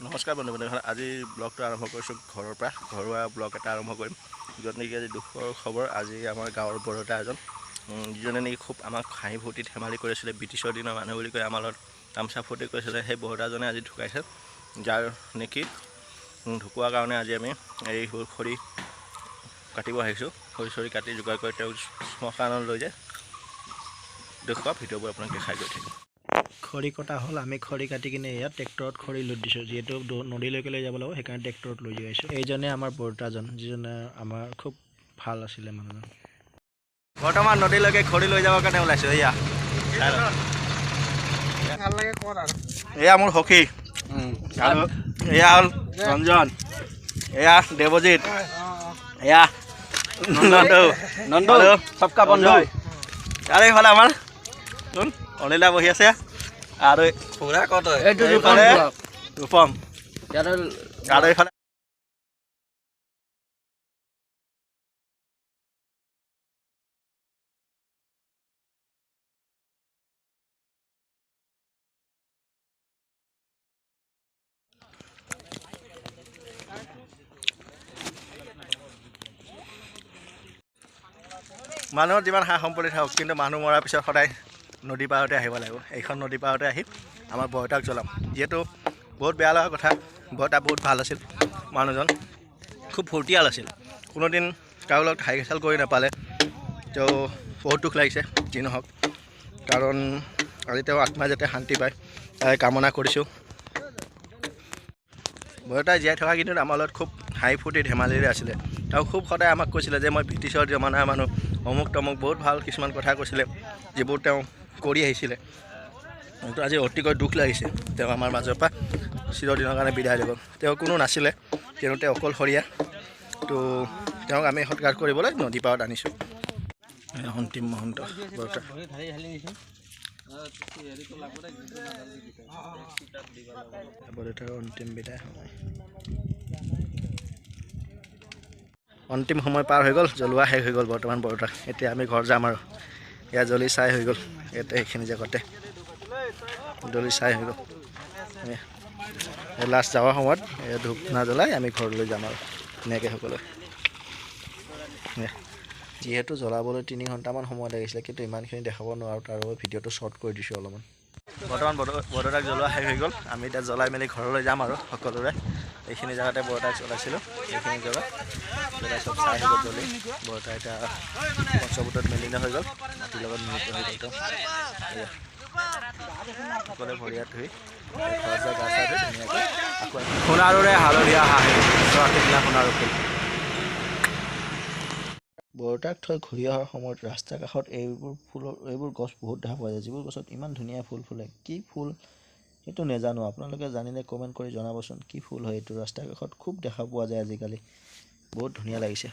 নমস্কাৰ বন্ধু বান্ধৱ, আজি ব্লগটো আৰম্ভ কৰিছোঁ ঘৰৰ পৰা। ঘৰুৱা ব্লগ এটা আৰম্ভ কৰিম, য'ত নেকি আজি দুখৰ খবৰ। আজি আমাৰ গাঁৱৰ বৰতা এজন, যিজনে নেকি খুব আমাক হাঁহি ফূৰ্তি ধেমালি কৰিছিলে, ব্ৰিটিছৰ দিনৰ মানুহ বুলি কৈ আমাৰ লগত তামচা ফূৰ্তি কৰিছিলে। সেই বৰতাজনে আজি ঢুকাইছে, যাৰ নেকি ঢুকোৱাৰ কাৰণে আজি আমি এই খৰি কাটিব আহিছোঁ। খৰি চৰি কাটি যোগাৰ কৰি তেওঁক শ্মশানত লৈ যায় দেখুওৱা ভিডিঅ'বোৰ আপোনাক দেখাই গৈ থাকিম। খৰি কটা হ'ল, আমি খৰি কাটি কিনে ইয়াত ট্ৰেক্টৰত খৰি লোড দিছোঁ। যিহেতু নদীলৈকে লৈ যাব লাগিব, সেইকাৰণে ট্ৰেক্টৰত লৈ যাই আছোঁ। এইজনে আমাৰ বৰতাজন, যিজনে আমাৰ খুব ভাল আছিলে মানুহজন। বৰ্তমান নদীলৈকে খৰি লৈ যাবৰ কাৰণে ওলাইছোঁ। এয়া মোৰ সখী, আৰু এয়া হ'ল ৰঞ্জন, এয়া দেৱজিৎ, এয়া নন্দু সবকা বন্ধু, আৰু এইফালে আমাৰ অনিলা বহি আছে, আৰু ৰূপম, আৰু এইফালে মানুহৰ যিমান সা সম্পত্তি থাকক, কিন্তু মানুহ মৰাৰ পিছত সদায় নদী পাৰতে আহিব লাগিব। এইখন নদী পাৰতে আহি আমাৰ বৰতাক জ্বলাম। যিহেতু বহুত বেয়া লগা কথা, বৰতা বহুত ভাল আছিল মানুহজন, খুব ফূৰ্তিয়াল আছিল। কোনোদিন কাৰো লগত হাইকেচাল কৰি নাপালে। তেওঁ বহুত দুখ লাগিছে যি নহওক, কাৰণ আজি তেওঁ আত্মাই যাতে শান্তি পায় তাই কামনা কৰিছোঁ। বৰতাই জীয়াই থকা কিন্তু আমাৰ লগত খুব হাঁহি ফূৰ্তি ধেমালিৰে আছিলে। তেওঁ খুব সদায় আমাক কৈছিলে যে মই ব্ৰিটিছৰ জমানাৰ মানুহ, অমুক তমুক বহুত ভাল কিছুমান কথা কৈছিলে, যিবোৰ তেওঁ কৰি আহিছিলে। কিন্তু আজি অতিকৈ দুখ লাগিছে, তেওঁ আমাৰ মাজৰ পৰা চিৰদিনৰ কাৰণে বিদায় লৈ গ'ল। তেওঁ কোনো নাছিলে, কিন্তু তেওঁ অকলশৰীয়া। তো তেওঁক আমি সৎকাৰ কৰিবলৈ নদী পাৰত আনিছোঁ। অন্তিম মহন্ত বৰতা। বৰতাৰ অন্তিম বিদায় সময়, অন্তিম সময় পাৰ হৈ গ'ল, জ্বলোৱা শেষ হৈ গ'ল বৰ্তমান বৰতাক। এতিয়া আমি ঘৰ যাম আৰু এয়া জ্বলি চাই হৈ গ'ল। ইয়াতে এইখিনি জেগাতে জ্বলি চাই হৈ গ'ল। লাষ্ট যাৱাৰ সময়ত ধূপ ধূনা জ্বলাই আমি ঘৰলৈ যাম আৰু ধুনীয়াকৈ সকলোৱে। যিহেতু জ্বলাবলৈ 3 ঘণ্টামান সময় লাগিছিলে, কিন্তু ইমানখিনি দেখাব নোৱাৰোঁ, তাৰ বাবে ভিডিঅ'টো শ্বৰ্ট কৰি দিছোঁ অলপমান। বৰ্তমান বৰতাক জ্বলোৱা শেষ হৈ গ'ল। আমি এতিয়া জ্বলাই মেলি ঘৰলৈ যাম আৰু সকলোৰে। এইখিনি জেগাতে বৰতাক জ্বলাইছিলোঁ, এইখিনি জেগাত জ্বলাই চব চাই হৈ গ'ল জ্বলি। বৰতা এতিয়া পঞ্চভূতত মেলিন হৈ গ'ল, মাটিৰ লগত মিলিত হৈ গ'ল। সকলোৱে ভৰি হাত ধুই ঘৰত যায়, গা চা ধুই ধুনীয়াকৈ আকৌ সোণাৰুৰে হালধীয়া হাঁহি সোণাৰু ফুল। বৰতাক থৈ ঘূৰি অহাৰ সময়ত ৰাস্তাৰ কাষত এইবোৰ গছ বহুত দেখা পোৱা যায়, যিবোৰ গছত ইমান ধুনীয়া ফুল ফুলে। কি ফুল সেইটো নাজানো, আপোনালোকে জানিলে কমেণ্ট কৰি জনাবচোন কি ফুল হয় এইটো। ৰাস্তাৰ কাষত খুব দেখা পোৱা যায় আজিকালি, বহুত ধুনীয়া লাগিছে।